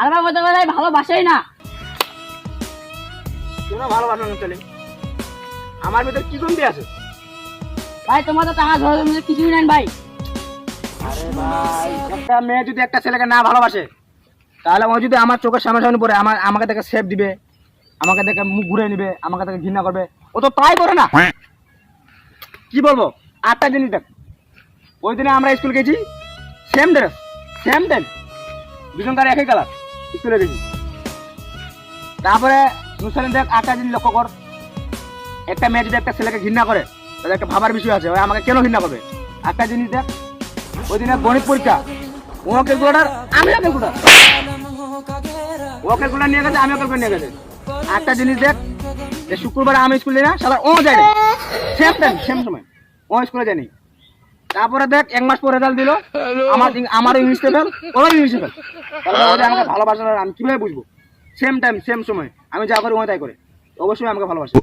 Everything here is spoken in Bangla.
আর ভাই বলতে ভাই ভালোবাসেই না। কেন ভালোবাসা না চলে? আমার ভিতর কি কমতি আছে? ভাই তোমার তো টাকা ধরে মধ্যে কিছুই নাই ভাই। আরে ভাই, একটা মেয়ে যদি একটা ছেলেকে না ভালোবাসে, তাহলে ও যদি আমার চোখের সামনে সামনে পড়ে আমাকে দেখে সেফ দিবে, আমাকে দেখে মুখ ঘুরে নিবে, আমাকে দেখে ঘৃণা করবে, ও তো তাই করে না। কি বলবো, আটটা জিনিস দেখ। ওই দিনে আমরা স্কুল গেছি, সেম ড্রেস, সেম ড্রেস, দুজনকার একই কালার, স্কুলে গেছি। তারপরে নুসারিন দেখ, আটটা জিনিস লক্ষ্য কর। একটা মেয়ে যদি একটা ছেলেকে ঘৃণা করে, তাহলে একটা ভাবার বিষয় আছে, ওই আমাকে কেন ঘৃণা করবে। একটা জিনিস দেখ, ওই দিনে গণিত পরীক্ষা, ও ক্যালকুলেটার, আমিও ক্যালকুলেটার, ও ক্যালকুলেটার নিয়ে গেছে, আমিও ক্যালকুলেটার নিয়ে গেছে। একটা জিনিস দেখ, যে শুক্রবার আমি স্কুলে না, সারা ও যায় সেম টাইম সেম সময়, ও স্কুলে যায়নি। তারপরে দেখ, এক মাস পরে রেজাল্ট দিল, আমার ইংলিশ লেভেল, ওর ইংলিশ লেভেল। তাহলে ওদের আমাকে ভালোবাসে না, আমি কিভাবে বুঝবো? সেম টাইম সেম সময় আমি যা করি ও তাই করে, অবশ্যই আমাকে ভালোবাসে।